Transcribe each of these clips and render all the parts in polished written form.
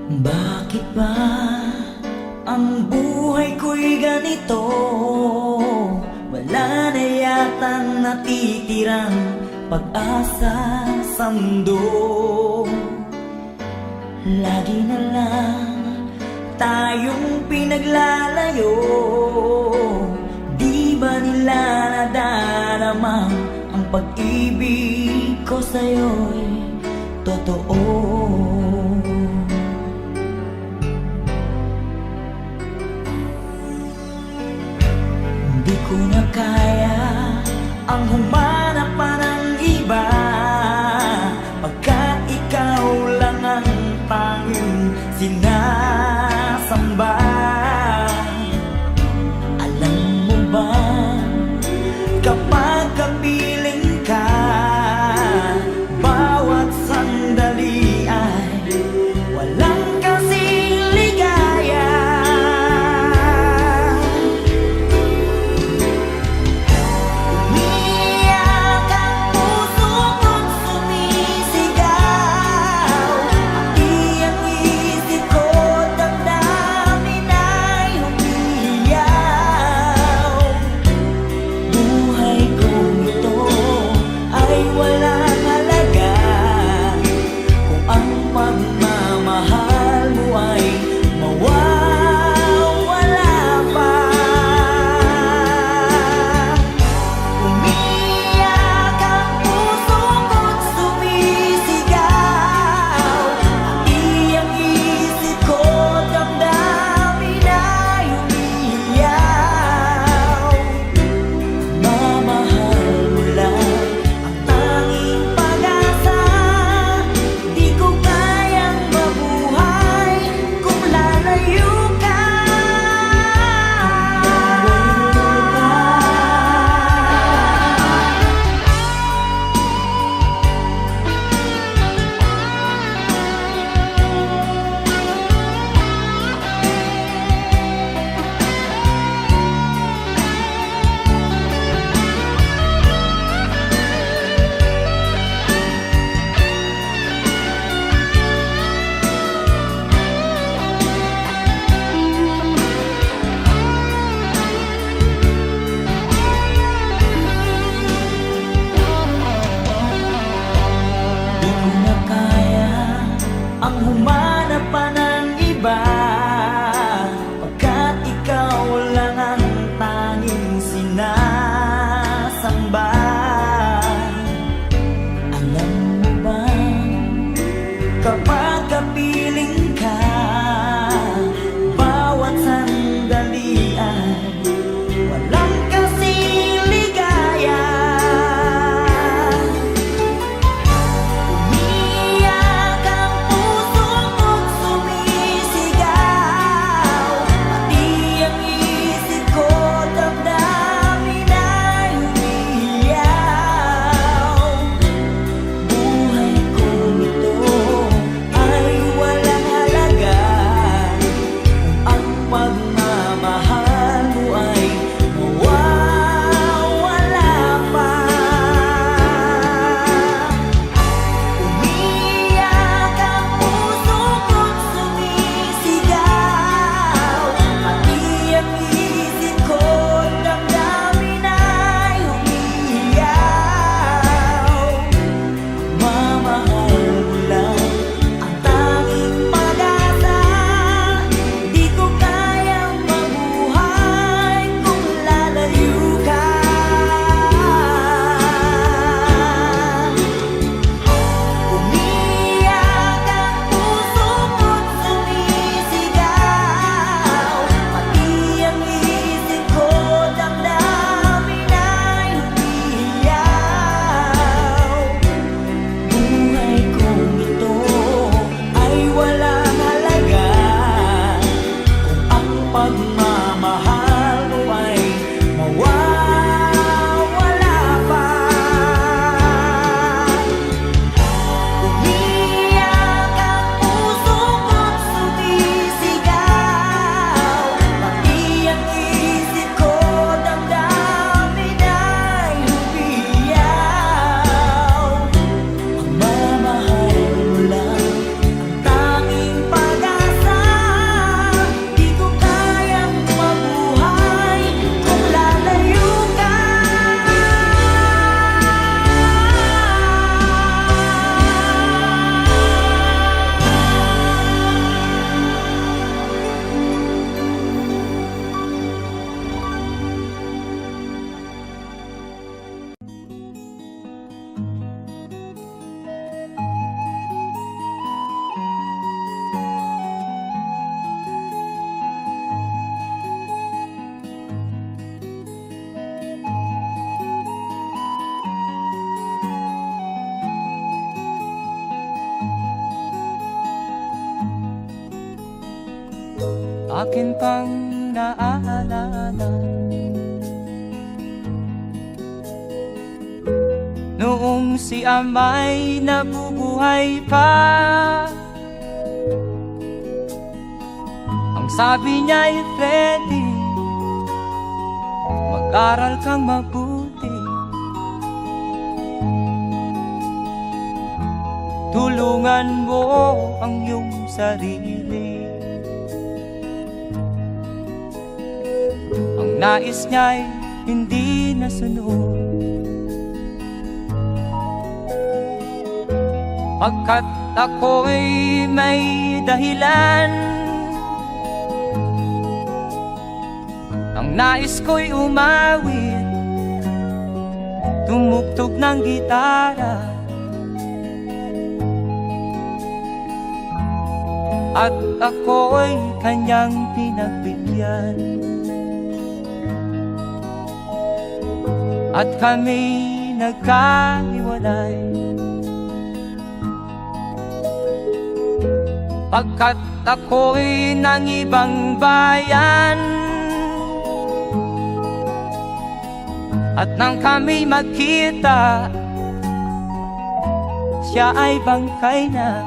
Bakit ba ang buhay ko'y ganito? Wala na yatang natitirang pag-asa sa mundo. Lagi na lang tayong pinaglalayo. Di ba nila nadarama ang pag-ibig ko sa'yo'y totoo? Di ko na kaya ang humanap pa ng iba, pagkat ikaw lang ang tanging sinasamba. Alam mo ba, kapag kapiling ka, bawat sandali ay walang kasing ligaya. Umiiyak ang puso ko't sumisigaw, pati ang isip ko, damdamin ay umiiyaw. Buhay kong ito ay walang halaga kung ang pagmamahal mo ay mawawala pa. Umiiyak ang puso ko't sumisigaw, pati ang isip ko, damdamin ay umiiyaw. Mamahal mo lang ang tanging pag-asa. Di ko kayang mabuhay kung lalayo ka. Di ko na kaya ang humanap pa ng iba, pagkat ikaw lang ang tanging sinasamba. Alam mo ba, kapag kapiling ka, bawat sandali ay walang kasing ligaya. Umiiyak ang puso ko akin pang naaalala. Noong si ama'y nabubuhay pa, ang sabi niya'y Freddy, mag-aral kang mabuti, tulungan mo ang iyong sarili. Ang nais niya'y hindi nasunod, pagkat ako'y may dahilan. Ang nais ko'y umawit, tumugtog ng gitara, at ako'y kanyang pinagbigyan. At kami nagkahiwalay, pagkat ako'y ng ibang bayan. At nang kami magkita, siya ay bangkay na.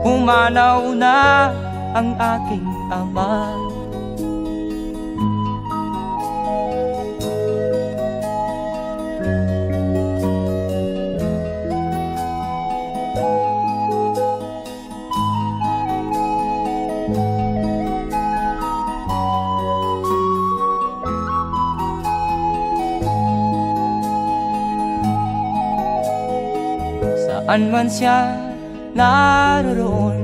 Pumanaw na ang aking ama. Saan man siya naroon,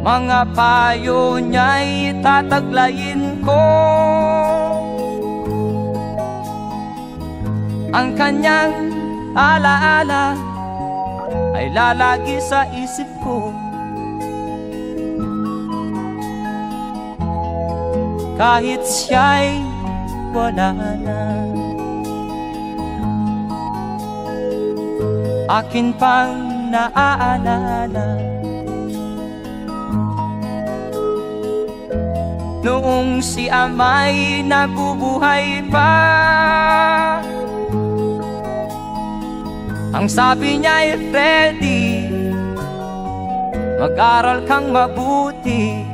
mga payo niya'y tataglayin ko. Ang kanyang alaala ay lalagi sa isip ko, kahit siya'y wala na. Akin pang naaalala noong si ama'y nabubuhay pa, ang sabi niya'y Freddy, mag-aral kang mabuti,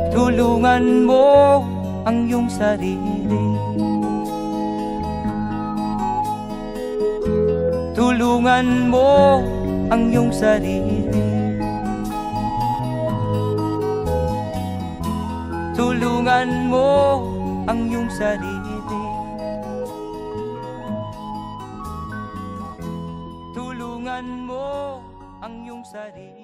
tulungan mo ang iyong sarili, tulungan mo ang iyong sarili, tulungan mo ang iyong sarili, tulungan mo ang iyong sarili.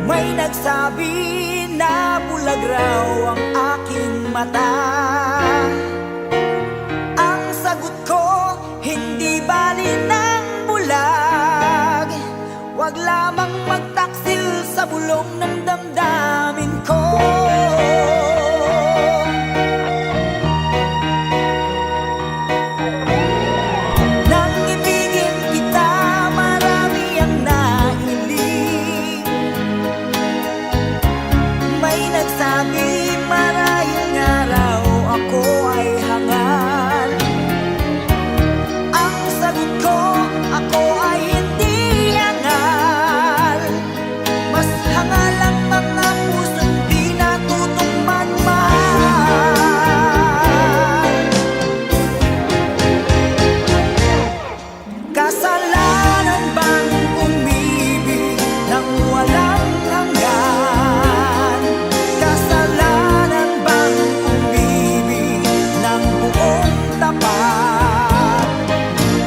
May nagsabi na bulag raw ang aking mata. Ang sagot ko, hindi bali ng bulag, wag lamang magtaksil sa bulong ng damdamin ko.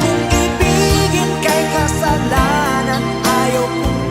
Kung ibigin kay kasalanan, ayaw kong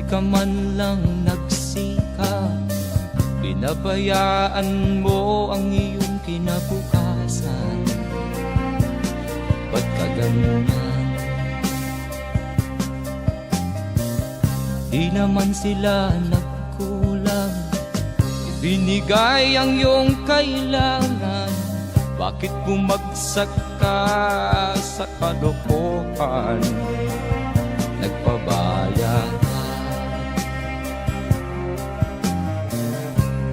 ka man lang nagsikap, pinabayaan mo ang iyong kinabukasan. Ba't ka ganyan? Di naman sila nagkulang, ibinigay ang iyong kailangan. Bakit bumagsak ka sa kalokohan? Nagpabaya ka,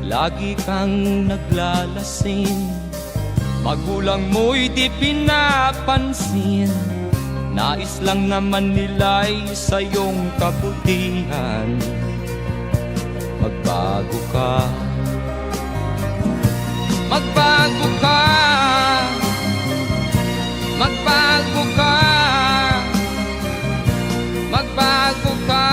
lagi kang naglalasing, magulang mo'y di pinapansin. Nais lang naman nila'y sa iyong kabutihan. Magbago ka, magbago ka, magbago ka, magbago ka.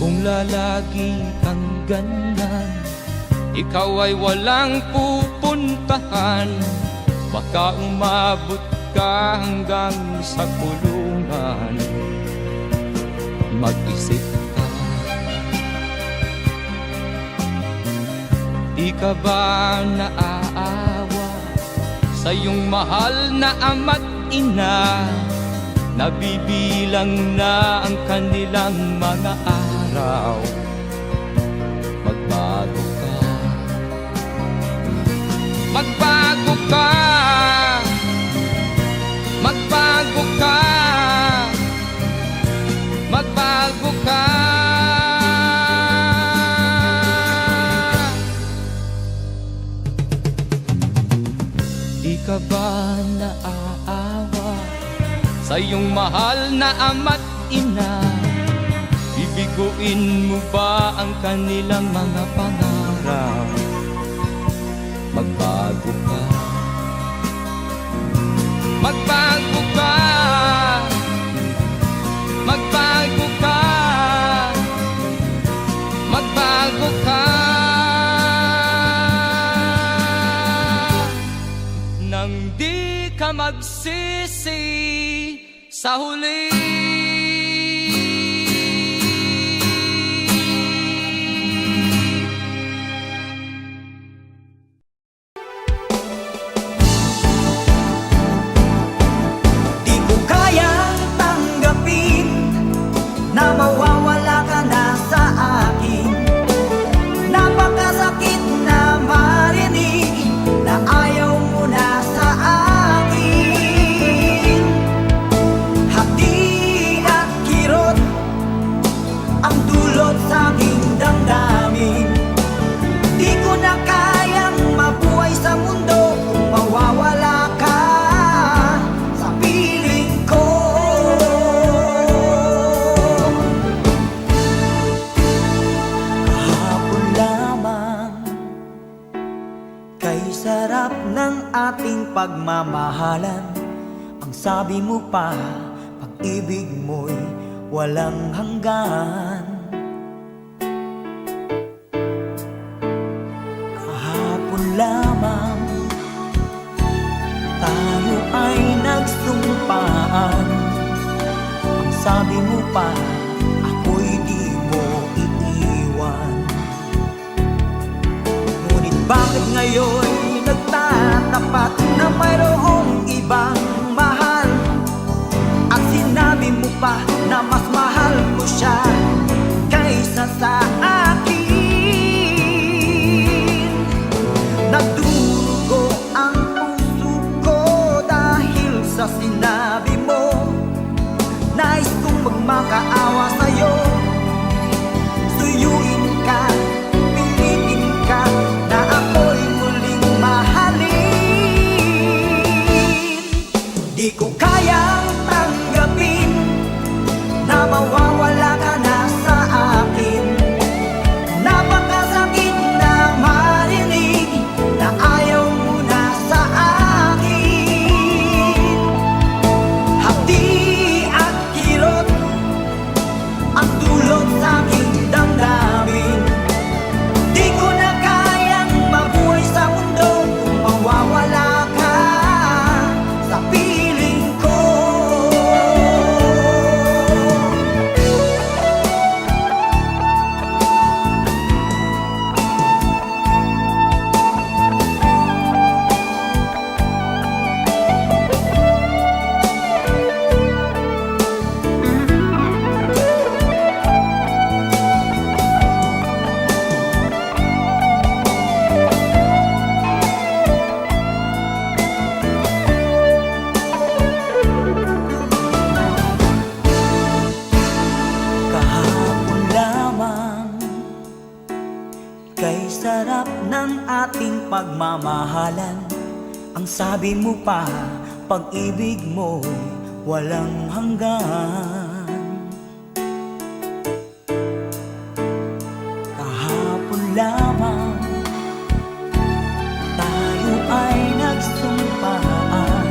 Kung lalagi kang ganyan, ikaw ay walang pupuntahan. Baka umabot ka hanggang sa kulungan. Mag-isip ka, di ka ba naaawa sa iyong mahal na ama't ina? Nabibilang na ang kanilang mga araw. Magbago ka, magbago ka, magbago ka, magbago ka. Di ka ba naaawa sa iyong mahal na ama't ina? Bibiguin mo ba ang kanilang mga pangarap? Magbago ka, magbago ka, magbago ka, magbago ka. Nang di ka magsisi sa huli. Di ko kayang tanggapin na mawawala ka na sa akin. Napakasakit na marinig na ayaw mo na sa akin. Hati at kirot ang dulot sa aking damdamin. Di ko na kayang mabuhay sa mundo kung mawawala ka sa piling ko. Kahapon lamang kay sarap ng ating pagmamahalan. Ang sabi mo pa, pag-ibig mo'y walang hanggan. Kahapon lamang tayo ay nagsumpaan. Ang sabi mo pa, ako'y di mo iiwan. Ngunit bakit ngayon nagtatapat na mayroong ibang mahal? At sinabi mo pa na mas mahal mo siya kaysa sa akin. Nagdurugo ang puso ko dahil sa sinabi mo. Nais kong magmakaawa sa'yo, suyuin ka, pilitin ka na ako'y muling mahalin. Di ko kayang tanggapin na mawawala ka sarap ng ating pagmamahalan. Ang sabi mo pa, pag-ibig mo walang hanggan. Kahapon lamang tayo ay nagsumpaan.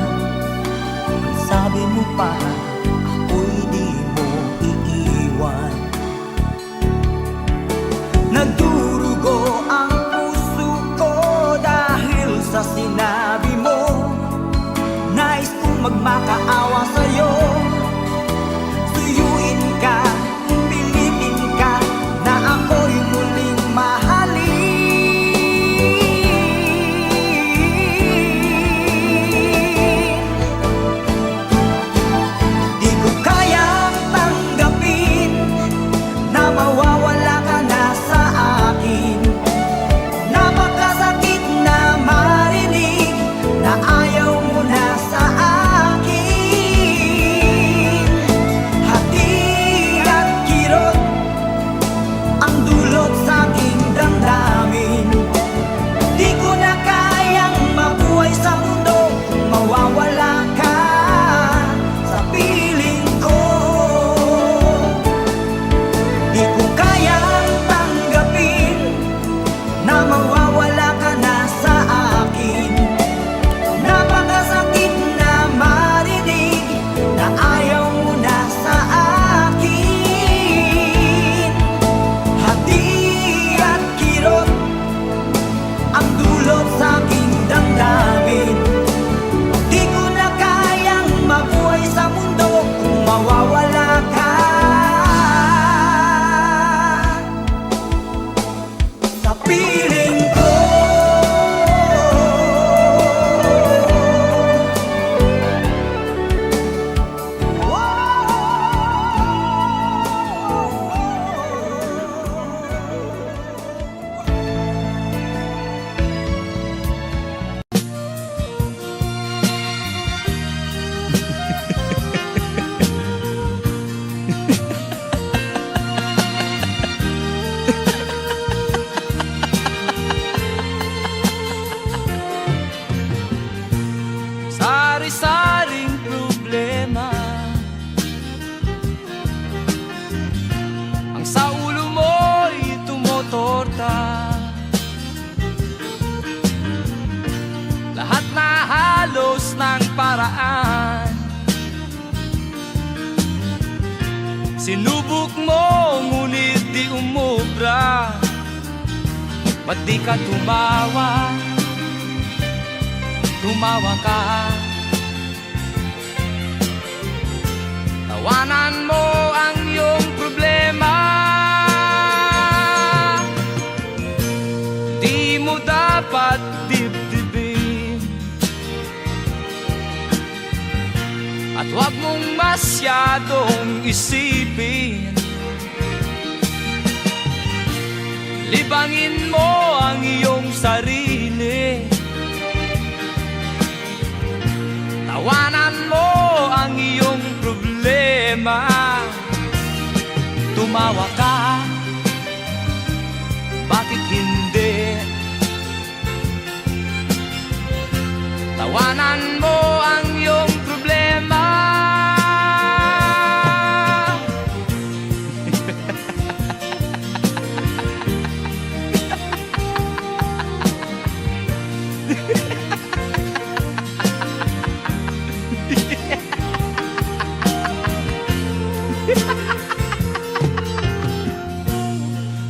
Ang sabi mo pa, ako'y di mo iiwan. Nagdurugo ang puso ko dahil sa sinabi mo. Nais kong magmakaawa sa'yo. Suyuin ka, pilitin ka, na ako'y muling mahalin. Di ko kayang tanggapin na mawawala ka na sa akin. Napakasakit na marinig na ayaw mo na sa akin. Hati at kirot ang dulot sa aking damdamin. Di ko na kayang mabuhay sa mundo kung mawawala ka sa piling ko. Di ko kayang tanggapin na mawawala ka na sa akin. Napakasakit na marinig na ayaw mo na sa akin. Hati at kirot ang dulot sa aking damdamin. Di ko na kayang mabuhay sa mundo kung mawawala ka sa piling ko. Sari-saring problema ang sa ulo mo'y tumotorta. Lahat na halos ng paraan sinubok mo, ngunit di umubra. Ba't di ka tumawa? Tumawa ka. Tawanan mo ang iyong problema. Di mo dapat dibdibin. At huwag mong masyadong isipin. Libangin mo ang iyong sarili. Tawanan mo ang iyong problema. Tumawa ka, bakit hindi? Tawanan mo ang iyong problema.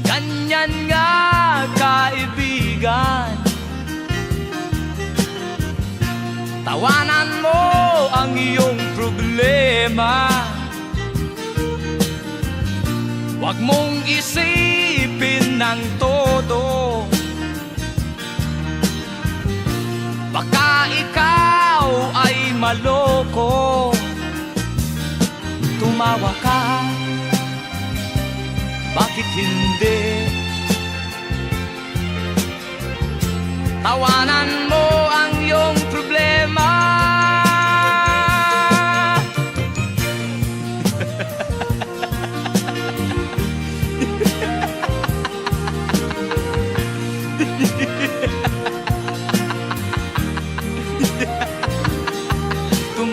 Ganyan nga, kaibigan. Tawanan mo ang iyong problema. Huwag mong isipin ng todo. Baka ikaw ay maloko. Tumawa ka, bakit hindi? Tawanan mo ang iyong problema.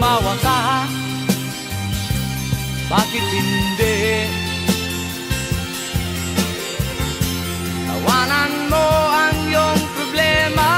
tumawa ka? Bakit hindi? Tawanan mo ang iyong problema.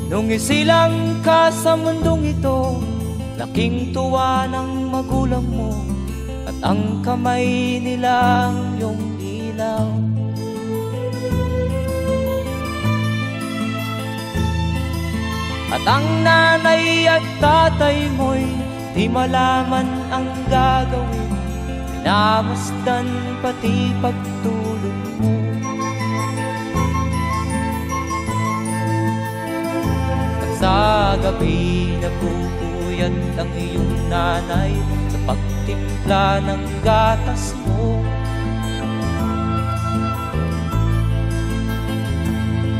Nung isilang ka sa mundong ito, laking tuwa ng magulang mo, at ang kamay nila ang iyong ilaw. At ang nanay at tatay mo'y di malaman ang gagawin, minamasdan pati pagtulog mo. Sa gabi napupuyat ang iyong nanay sa pagtimpla ng gatas mo.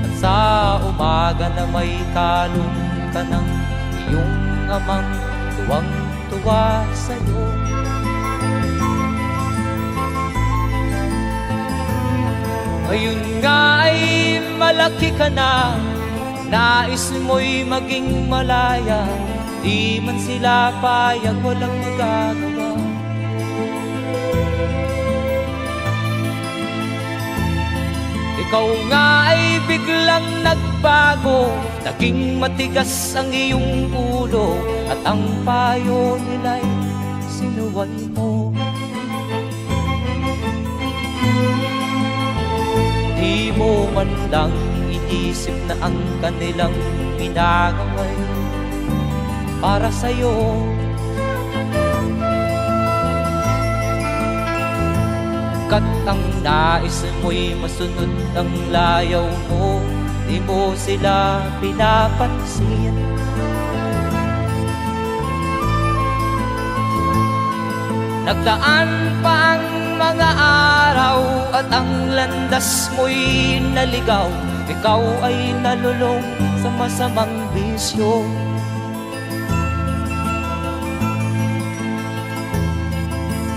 At sa umaga na may kalong ka ng iyong amang tuwang-tuwa sa'yo. Ngayon nga ay malaki ka na, nais mo'y maging malaya, di man sila payag, walang magagawa. Ikaw nga ay biglang nagbago, naging matigas ang iyong ulo, at ang payo nila'y sinuway mo. Di mo man lang isip na ang kanilang ginagawa'y para sa'yo. Kat ang nais mo'y masunod ang layaw mo, di mo sila pinapansin. Nagdaan pa ang mga araw at ang landas mo'y naligaw, ikaw ay nalulong sa masamang bisyo.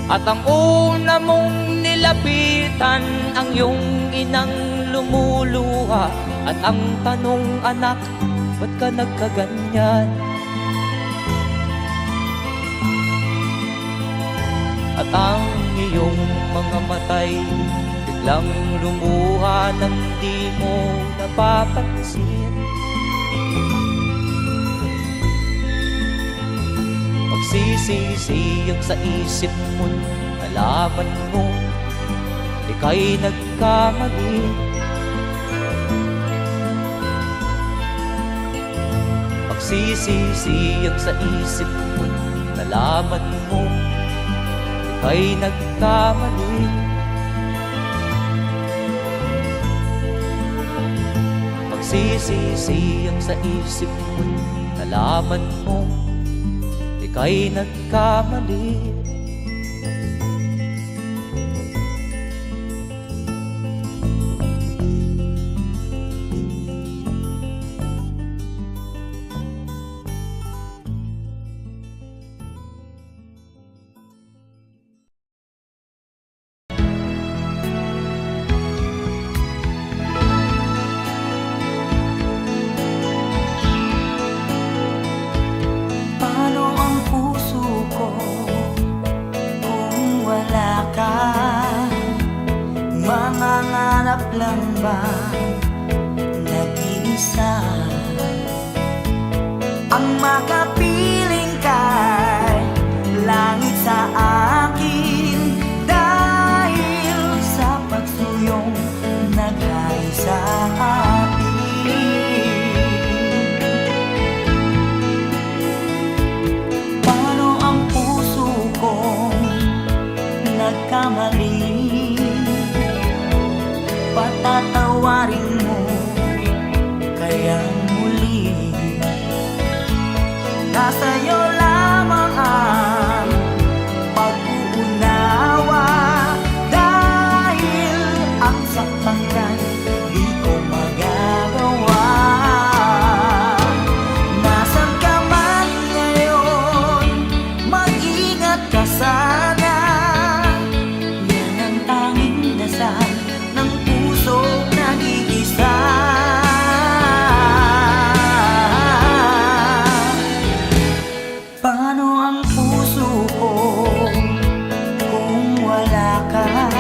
At ang una mong nilapitan ang iyong inang lumuluha, at ang tanong, anak, ba't ka nagkaganyan? At ang iyong mga matay biglang lumuha nang di mo napapansin. Magsisisiyag sa isip mo, nalaman mo ika'y nagkamali. Magsisisiyag sa isip mo, nalaman mo ika'y nagkamali. Magsisisiyag sa isip mo, nalaman mo ika'y nagkamali. Mangangarap lang ba nag-iisa ang makapiling kay langit sa akin, dahil sa pagsuyong naghay sa atin. Paano ang puso kong nagkamali? Patatawarin mo Nasa'yo lamang ang pag-uunawa, dahil ang saktan ka'y di ko magagawa. Nasaan ka man ngayon, mag-ingat ka sana. Yan ang tanging dasal ng pusong nag-iisa. Paano ang puso ko kung wala ka?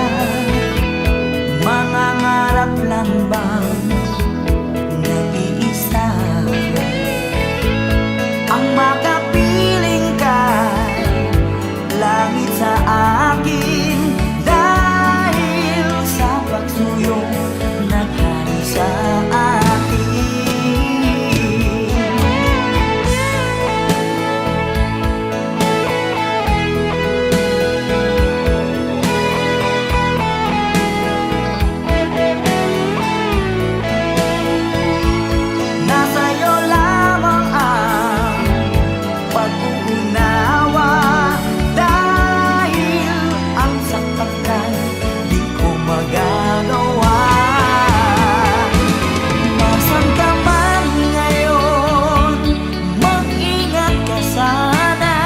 Mangangarap lang bang nag-iisa? Ang makapiling kay langit sa akin, dahil sa pagsuyong naghari sa akin. Nasa'yo lamang ang pag-uunawa, dahil ang saktan ka'y di ko magagawa. Nasaan ka man ngayon, mag-ingat ka sana.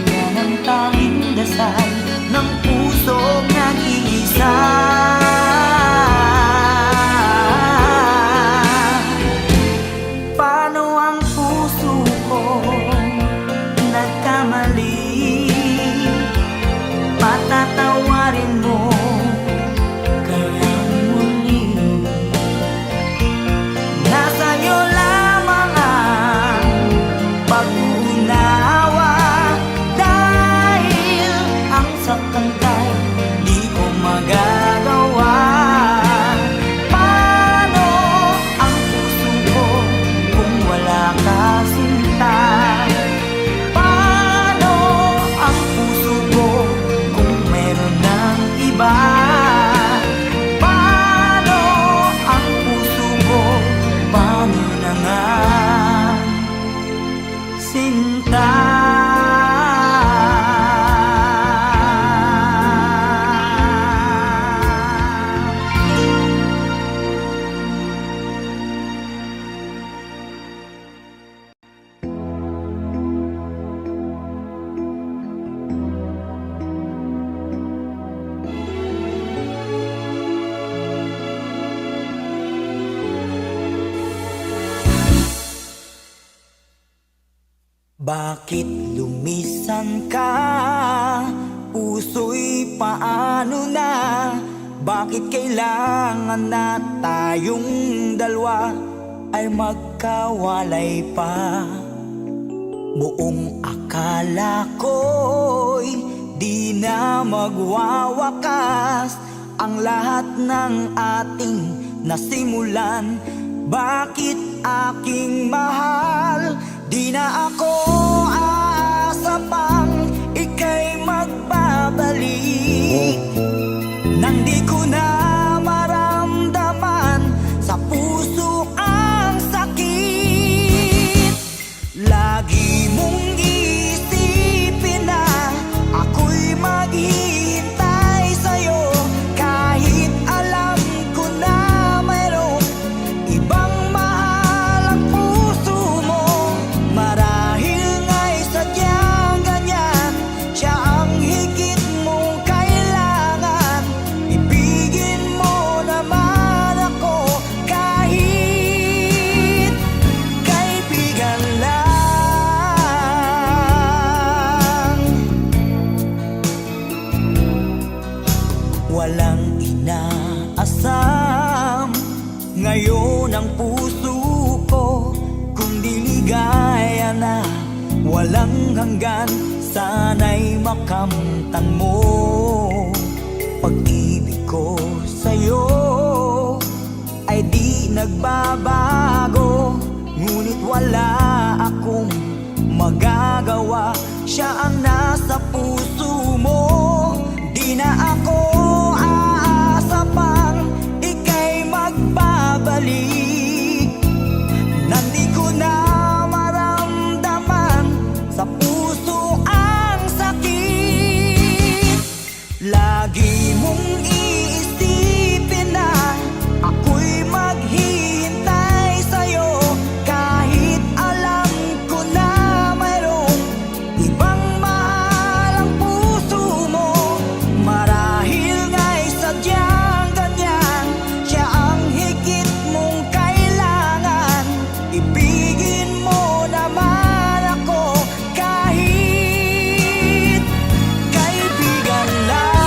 Yan ang tanging dasal ng pusong nag-iisa. Paano ang puso ko nagkamali? Patatawarin mo kaya muli. Nasa'yo lamang ang pag-uunawa, dahil ang saktan ka'y di ko magagawa. Paano ang puso ko kung wala ka, sinta? Paano ang puso ko kung meron ng iba? Paano ang puso ko? Paano na nga, sinta? Bakit lumisan ka? Puso'y paano na? Bakit kailangan na tayong dalawa ay magkawalay pa? Buong akala ko'y di na magwawakas ang lahat ng ating nasimulan. Bakit aking mahal, di na ako aasa pang ika'y magbabalik? Nang di ko na maramdaman sa puso ang sakit, lagi mong isipin na ako'y maghihintay sa'yo, kahit alam ko na mayroong ibang mahal ang puso mo. Marahil nga'y sadyang ganyan, siya ang higit mong kailangan. Ibigin mo naman ako kahit kaibigan lang. Walang inaasam ngayon ang puso ko, kung diligaya na walang hanggan, sana'y makamtan mo. Pag-ibig ko sa'yo ay di nagbabago, ngunit wala akong magagawa. Siya ang nasa puso mo, di na ako aasa pang ika'y magbabalik. Nang di ko na maramdaman Lagi mong iisipin na ako'y maghihintay sa'yo, kahit alam ko na mayroong ibang mahal ang puso mo. Marahil nga'y sadyang ganyan, siya ang higit mong kailangan. Ibigin mo naman ako kahit kaibigan lang.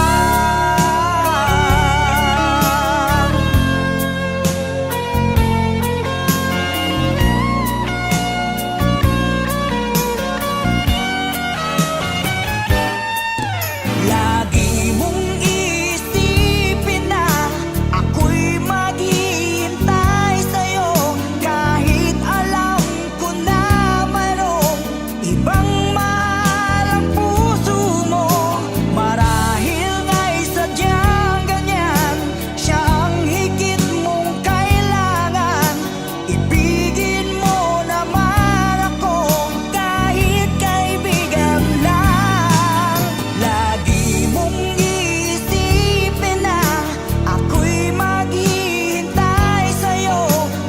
Lagi mong iisipin na ako'y maghihintay sa'yo, kahit alam ko na mayroong ibang mahal ang puso mo. Marahil nga'y sadyang ganyan, siya ang higit mong kailangan. Ibigin mo naman ako kahit kaibigan lang. Lagi mong iisipin na ako'y maghihintay sa'yo,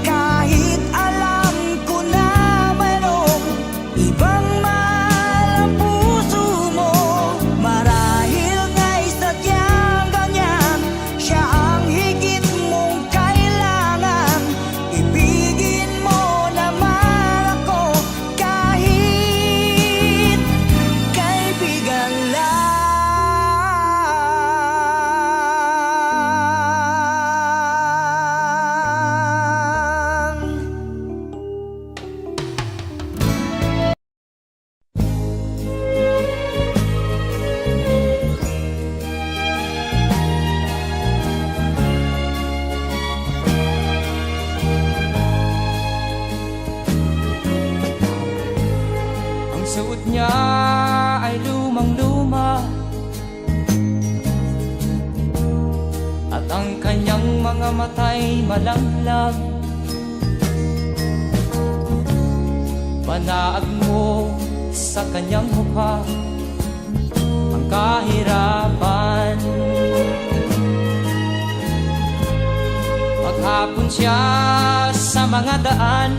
kahit alam ko na mayroong ibang mahal ang puso mo. Marahil nga'y sadyang ganyan, siya ang higit mong kailangan. Ibigin mo naman ako kahit kaibigan lang. Ang suot niya ay lumang-luma, at ang kanyang mga mata'y malanglang. Panaag mo sa kanyang mukha ang kahirapan. Maghapon siya sa mga daan,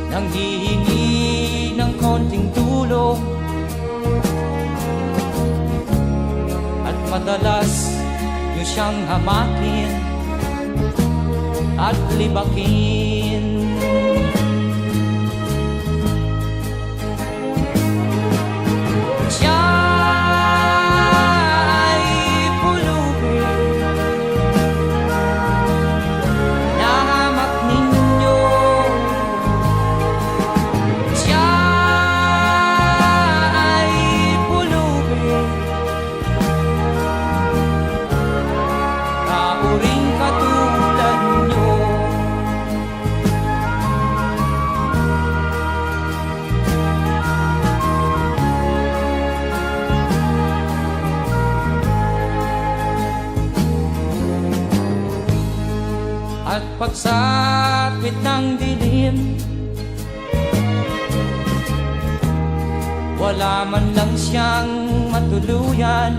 nanghihingi ng konting tulong, at madalas niyo siyang hamakin at libakin. Siya ay pulubin na hamak ninyo. Siya ay pulubin na uring katulad nyo. At pagsapit ng dilim, wala man lang siyang matuluyan.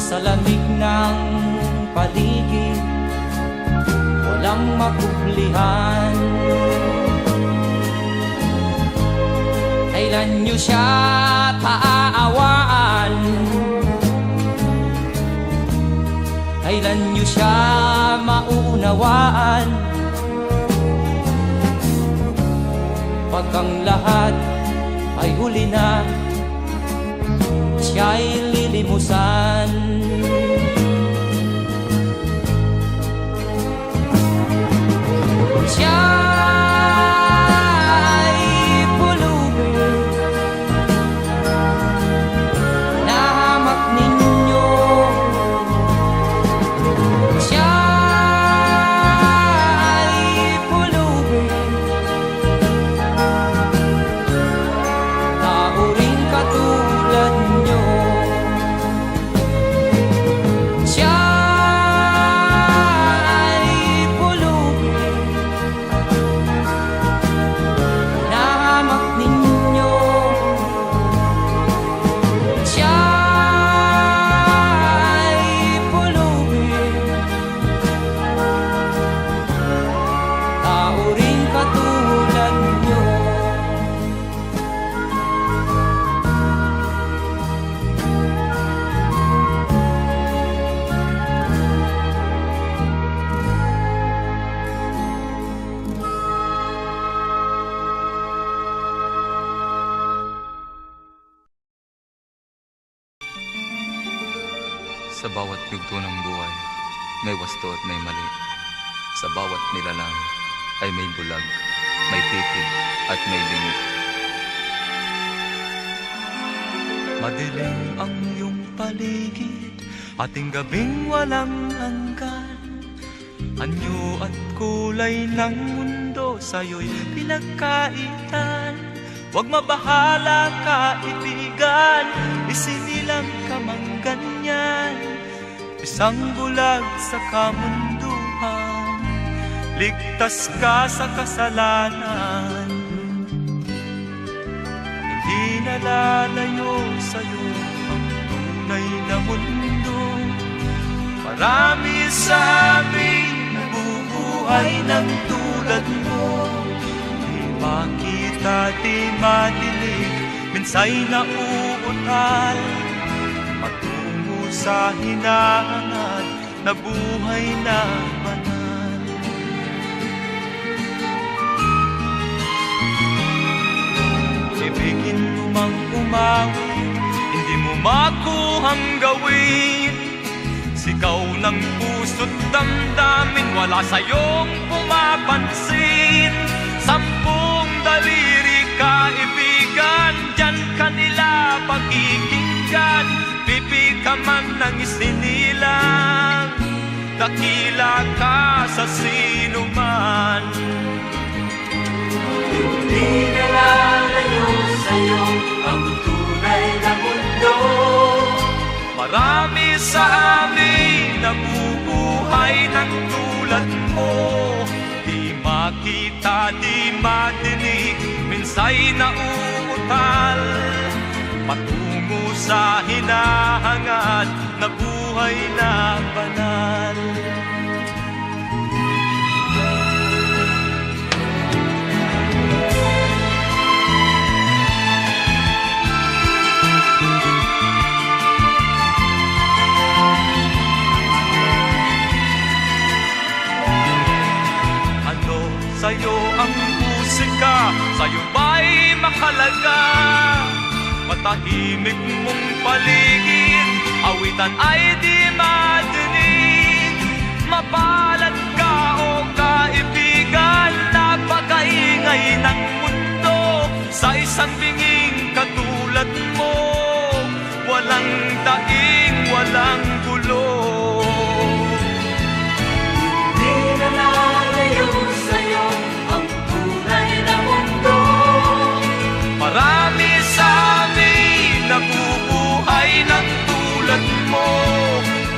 Sa lamig ng paligid, walang makublihan. Kailan niyo siya taaawaan? Kailan niyo siya maunawaan? Pag ang lahat ay huli na, siya'y lilimusan. Siya ay pulubin na hamak ninyo. Siya ay pulubin na uring katulad nyo. Sa bawat yugto ng buhay, may wasto at may mali. Sa bawat nilalang ay may bulag, may titig at may bingi. Madilim ang iyong paligid, ating gabing walang hanggan. Anyo at kulay ng mundo sa'yo'y pinagkaitan. Huwag mabahala kaibigan, isinilang ka mang ganyan. Isang bulag sa kamunduhan, ligtas ka sa kasalanan. Hindi nalalayo sa'yo ang tunay na mundo. Marami sa amin nabubuhay ng tulad mo. Di makita, di madinig, minsay nauutal. Patungo sa hinahangad na buhay na banal. Ibigin mo mang umawi, hindi mo makuhang gawin. Sigaw ng puso't damdamin, wala sa'yong pumapansin. Sampung daliri kaibigan, diyan kanila pagkikinggan. Pipi ka man ng isinilang, dakila ka sa sinuman. Hindi nalalayo sa'yo ang tunay na mundo. Marami sa amin nabubuhay ng tulad mo. Di makita, di madinig, minsay nauutal. Patungo sa hinahangad na buhay na banal. Sa'yo ang musika, sa'yo ba'y makalaga? Matahimik mong paligid, awitan ay di madinig. Mapalad ka o kaibigan, napakaingay ng mundo. Sa isang binging katulad mo, walang daing, walang gulo. Di na nalayo sa'yo ang tunay na mundo. Marami sa amin nabubuhay ng tulad mo.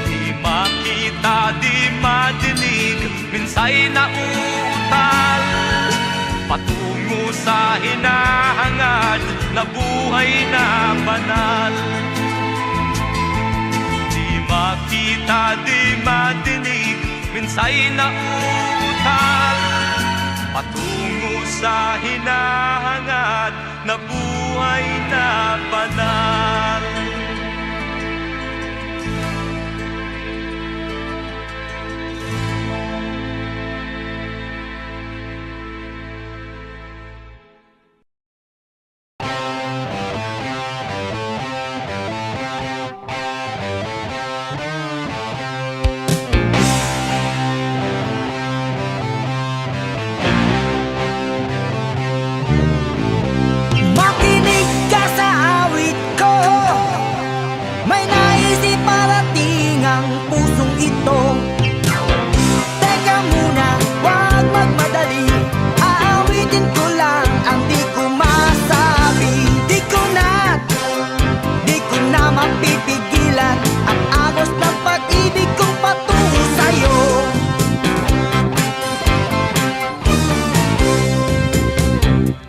Di makita, di madinig, minsay nauutal. Patungo sa hinahangad na buhay na banal. Di makita, di madinig, minsay nauutal. Patungo sa hinahangad na buhay na banal. Makinig ka sa awit ko, may naisip parating ang pusong ito. Teka muna, huwag magmadali, aawitin ko lang ang di ko masabi. Di ko na mapipigilan ang agos ng pag-ibig kong patungo sa'yo.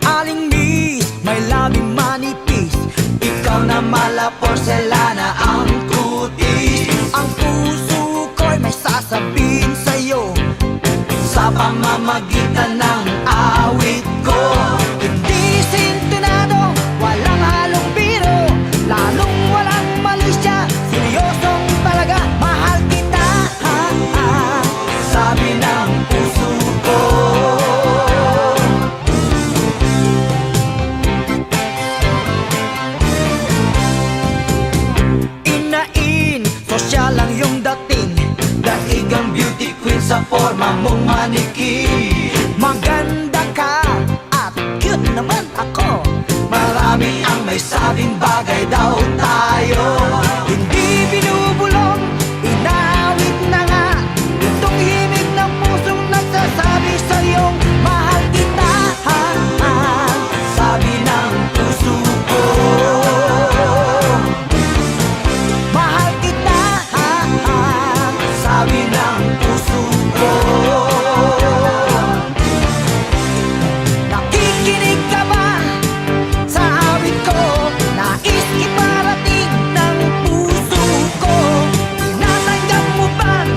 Aling miss, may labing manipis, ikaw na mala porselana ang kutis. Ang puso ko'y may sasabihin sa'yo sa pamamagitan ng awit ko. Hindi sintonado, walang halong biro, lalong walang malisya, seryosong talaga, mahal kita, sabi ng puso ko. Inain, sosyal ang may sabing bagay daw tayo. Hindi binubulong, inawit na nga itong himig ng pusong nagsasabi sa'yong mahal kita. Sabi ng puso ko, mahal kita. Sabi ng puso ko. Nakikinig ka ba sa awit ko? Nais iparating ng puso ko. Tinatanggap mo bang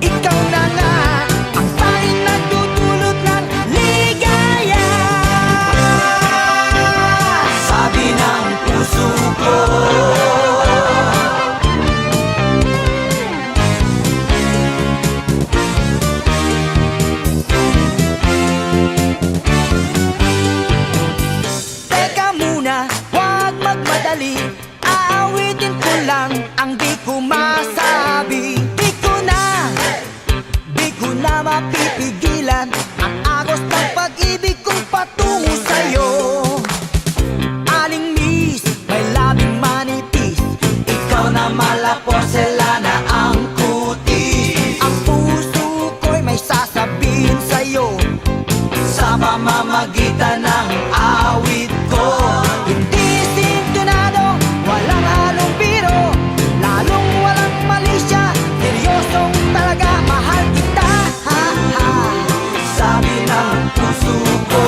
ikaw na nga ang tanging nagdudulot ng ligaya? Sabi ng puso ko. Teka muna, huwag magmadali. Aawitin ko lang ang di ko masabi. Di ko na mapipigilan ang agos ng pag-ibig kong patungo sa'yo. Aling miss, may labing manipis. Ikaw na mala porselana ang kutis. Ang puso ko'y may sasabihin sa'yo sa pamamagitan ng awit ko. Hindi sintonado, walang halong biro, lalong walang malisya, seryosong talaga, mahal kita. Sabi ng puso ko,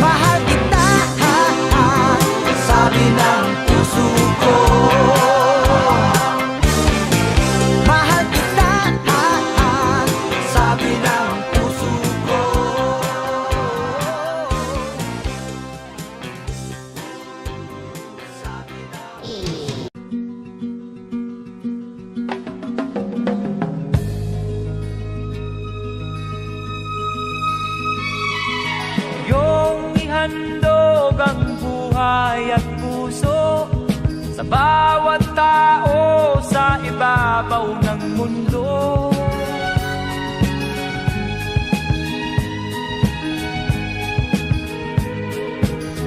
mahal kita. Sabi ng puso ko, mahal kita. Sabi ng puso ko. Iyong ihandog ang buhay at puso sa bawat tao sa ibabaw ng mundo.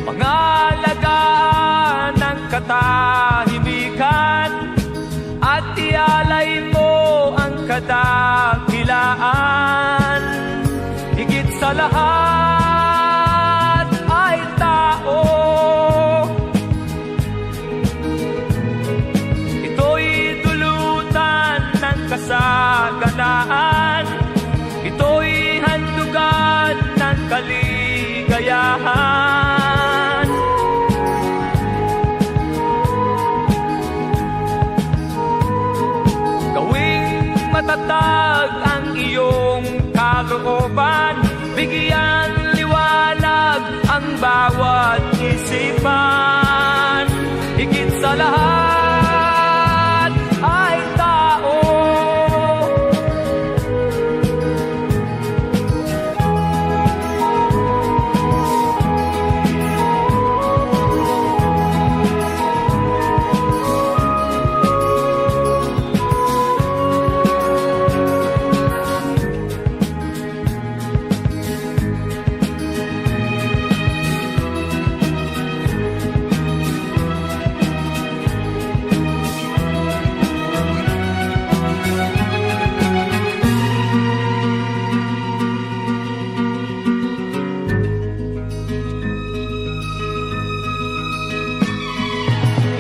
Pangalagaan ng katahimikan at ialay mo ang kadakilaan. Higit sa lahat ay tao. Ito'y dulutan ng kasaganaan. Ito'y handugan ng kaligayahan. Gawing matatag ang iyong kalooban, bigyan liwanag ang bawat isipan. Higit sa lahat ay tao.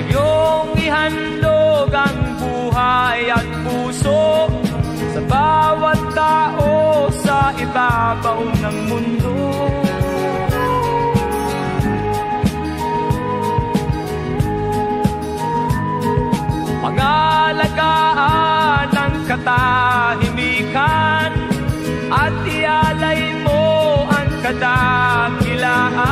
Iyong ihandog ang buhay at puso sa bawat tao sa ibabaw ng mundo. Pangalagaan ng katahimikan at ialay mo ang kadakilaan.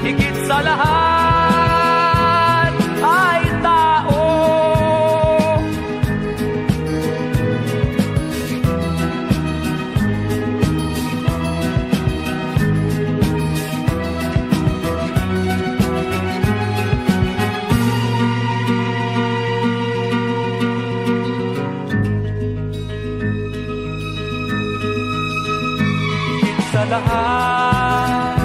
Higit sa lahat ay tao. Higit sa lahat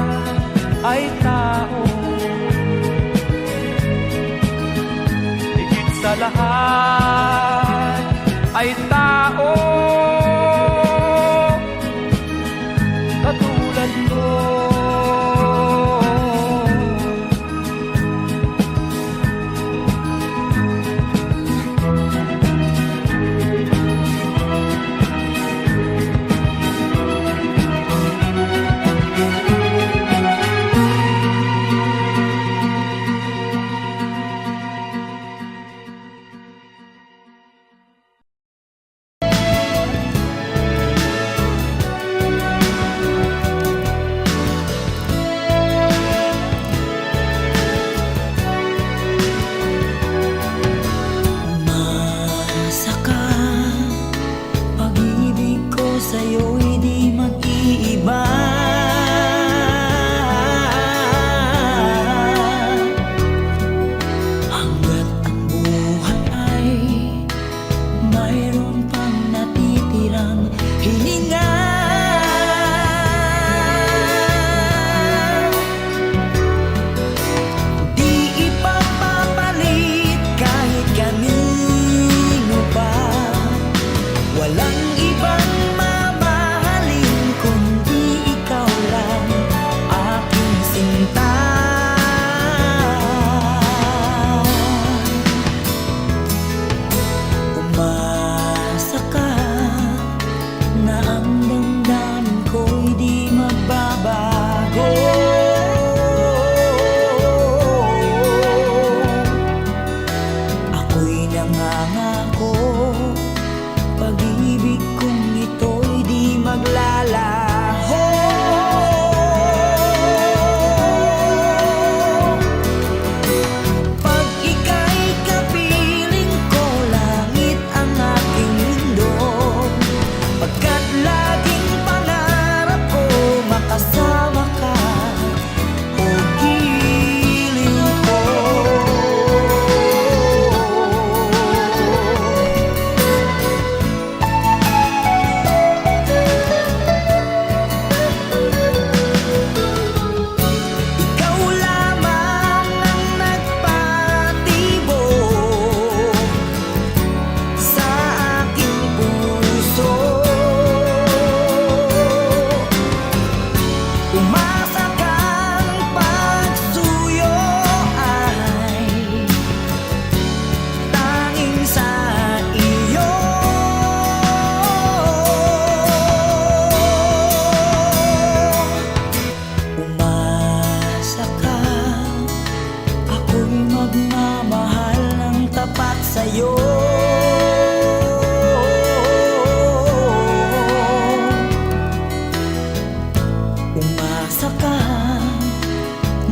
Umasa ka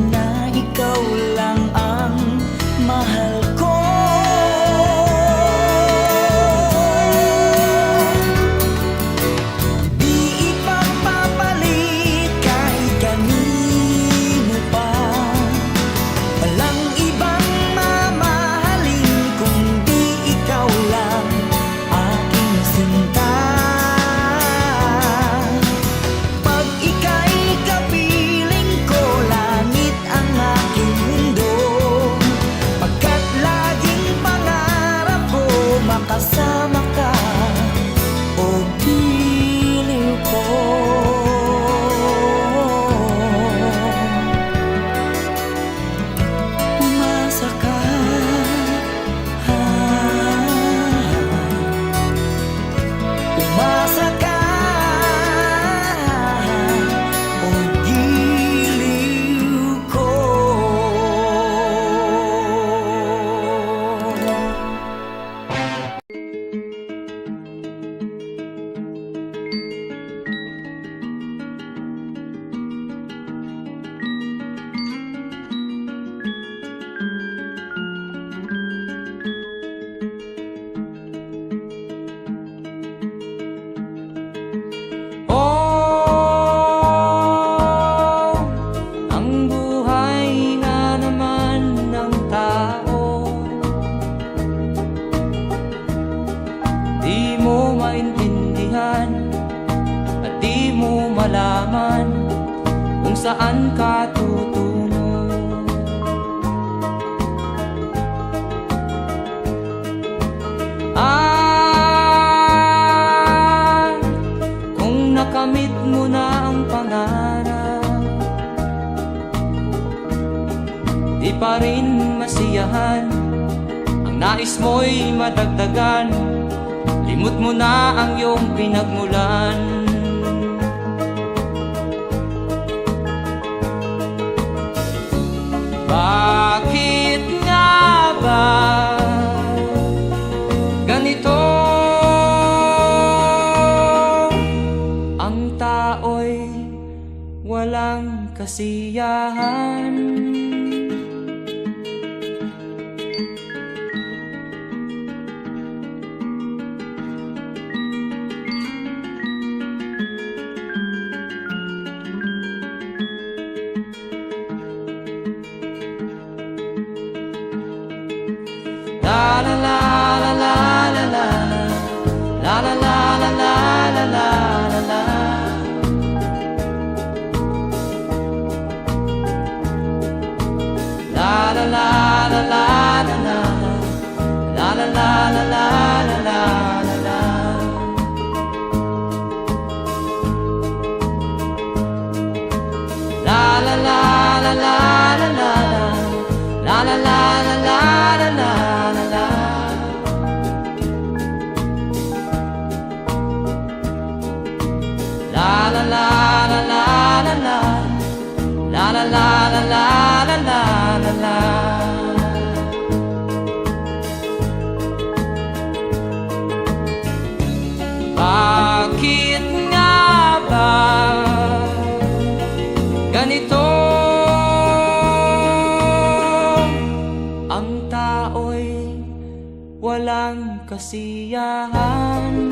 na ikaw lang ang mahal ko. Di ipagpapalit kahit kanino pa. Walang ibang mamahalin kundi ikaw lang aking sinta. Pag ika'y kapiling ko, langit ang aking mundo. Pagkat laging pangarap ko makasama ka, o giliw ko. Umasa ka, umasa ka, o giliw ko. Oh, ang buhay nga naman ng tao, di mo maintindihan at di mo malaman kung saan ka tutungo. Kung nakamit mo na ang pangarap, di pa rin masiyahan, ang nais mo'y madagdagan, limot mo na ang iyong pinagmulan. Bakit nga ba ganito? Ang tao'y walang kasiyahan. La la la la la la la la la la la la la la la. La la la la la la la la la la la la la la. La la la la la la la la la la la la la. La la la la la la la la la la la la la la la. Bakit nga ba ganito? Ang tao'y walang kasiyahan.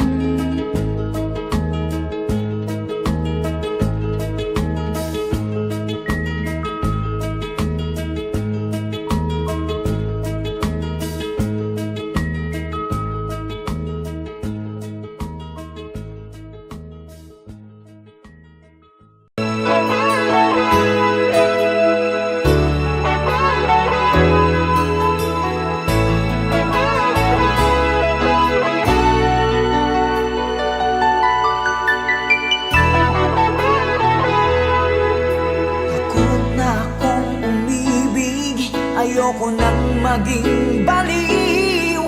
Ayoko nang maging baliw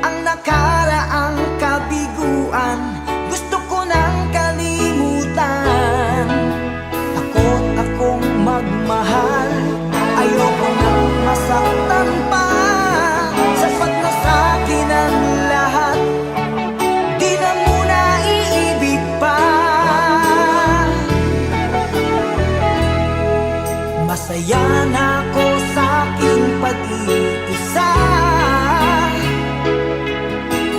ang nakaraang kabiguan. Gusto ko nang kalimutan. Takot akong magmahal. Ayoko nang masaktan pa. Sapat na sa'kin ang lahat. Di na muna iibig pa. Masaya na ako sa aking pag-iisa.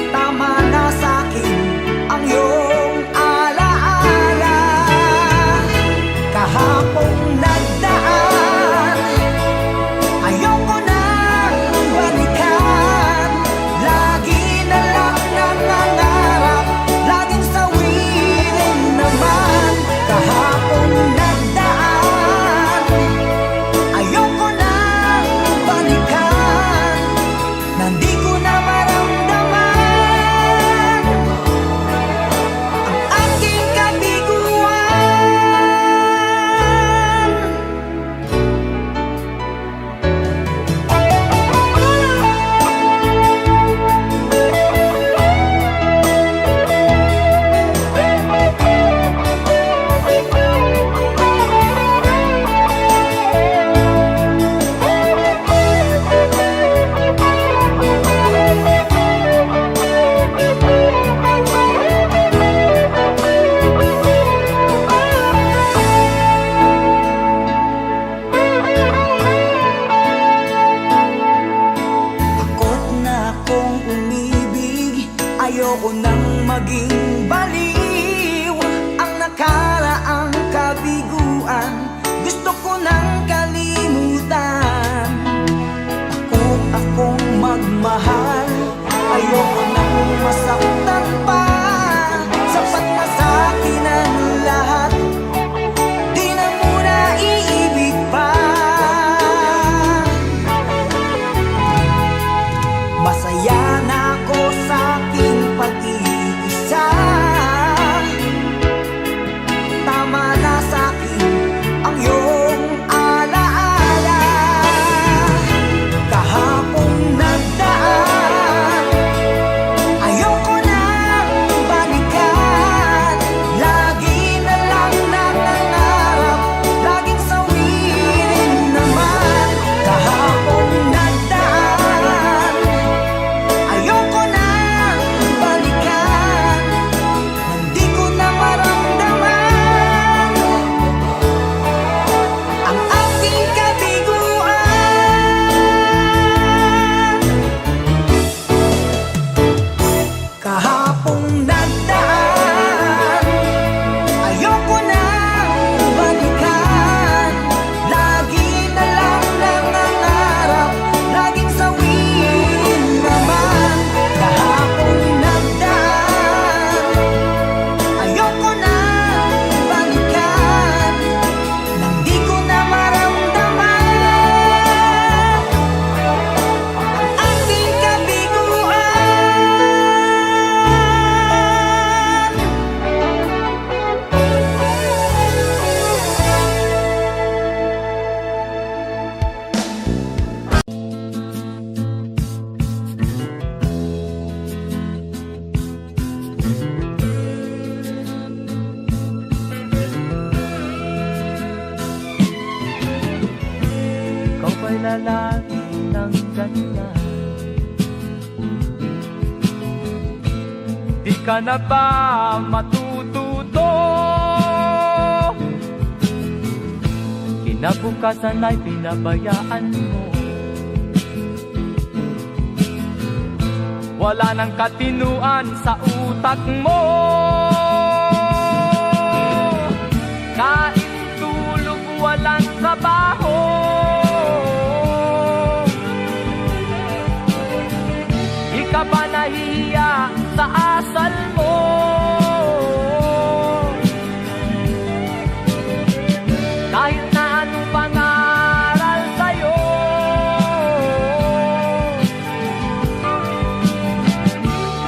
Tama na sa akin ang iyong alaala. Kahapong nagdaan, ayoko nang balikan. Lagi na lang nangangarap, laging sawirin naman. Kahapong nagdaan, ayoko nang balikan. Nandi ko na maramdaman ang aking kabiguan. Takot na akong umibig, ayoko nang maging baliw. Ang nakaraang kabiguan, gusto ko nang kalimutan. Takot akong magmahal, ayoko nang masaktan pa. Sapat na sa akin ang lahat, di na muna iibig pa. Masaya na ako sa aking pag-iisa. Tama na sa akin ang iyong alaala. Kahapong nagdaan, ayoko nang balikan. Lagi na lang nangangarap, laging sawirin naman. Kahapong nagdaan, ayoko nang balikan. Hindi ko na maramdaman ang aking kabiguan. Kahapong nagdaan, ayoko nang balikan. Lagi na lang nangangarap, laging sawirin naman. Kahapong nagdaan, ayoko nang balikan. Nang di ko na maramdaman ang aking kabiguan. Ikaw ba'y lalaki ng ganyan? Di ka na ba matututo? Kinabukasan ay pinabayaan mo. Wala nang katinuan sa utak mo. Kain, tulog, walang trabaho. Di ka ba nahihiya sa asal mo? Kahit na anong pangaral sa'yo,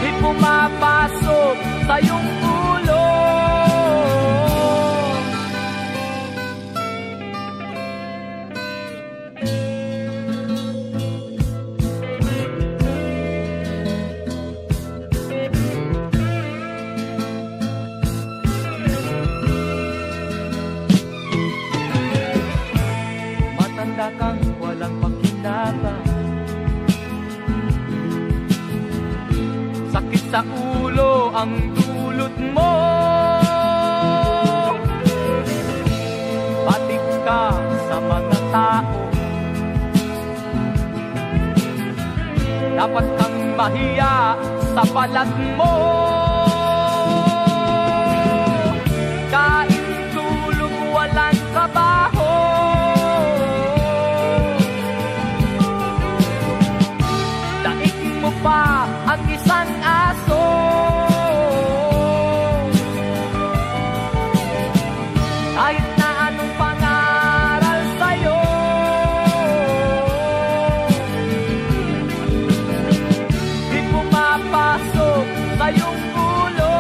di pumapasok sa iyong ulo. Matanda kang walang pakinabang, sakit sa ulo ang dulot mo. Patik ka sa mga dapat kang mahiya sa balat mo. Kain tulog walang trabaho, daig mo pa ang isang aso. Kahit na anong pangaral sa'yo, di pumapasok sa iyong ulo.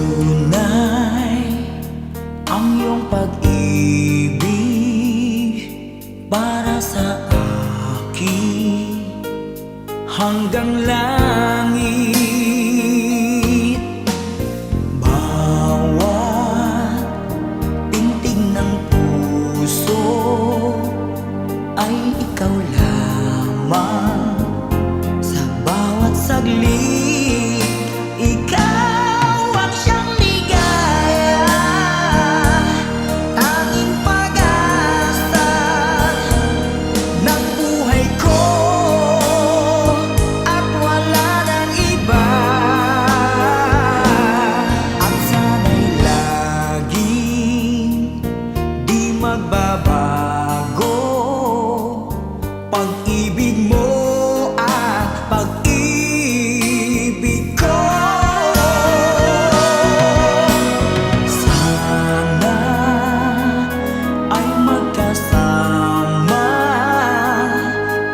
Tunay ang iyong pag-ibig para sa akin hanggang langit. Bawat pintig ng puso ay ikaw lamang. Sa bawat saglit, ikaw ang siyang ligaya, tanging pag-asa ng buhay ko, at wala nang iba. At sana'y laging di magbabago pag-ibig mo at pag-ibig ko. Sana ay magkasama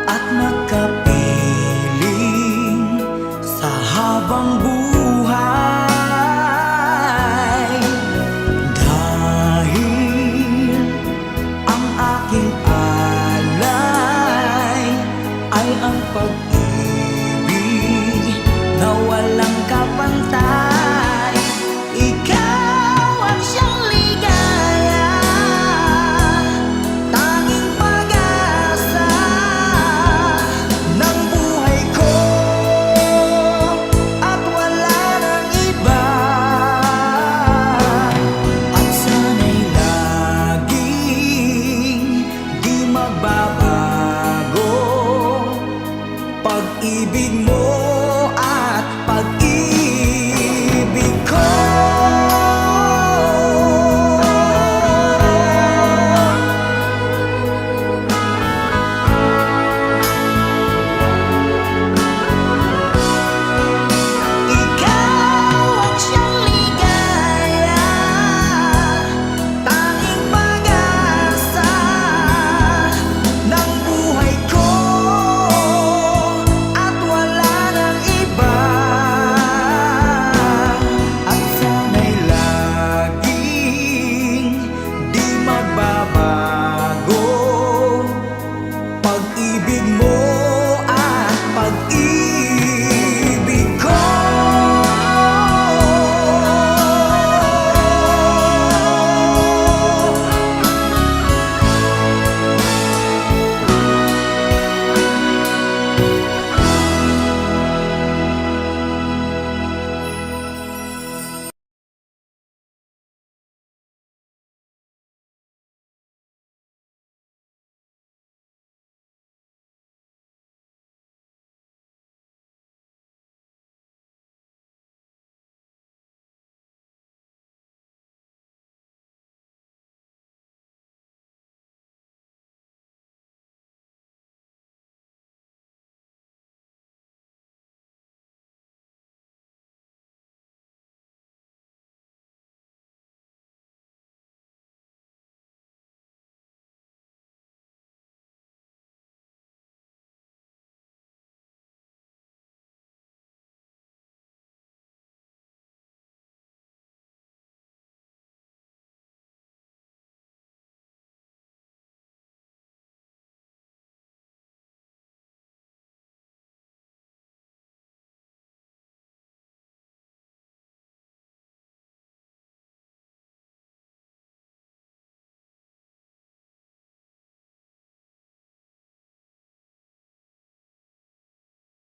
at magkapiling sa habang buhay, dahil ang aking alay ay ang pag-ibig na walang kapantay. Ikaw ang siyang ligaya, tanging pag-asa ng buhay ko, at wala nang iba. At sana'y laging di magbabago pag-ibig mo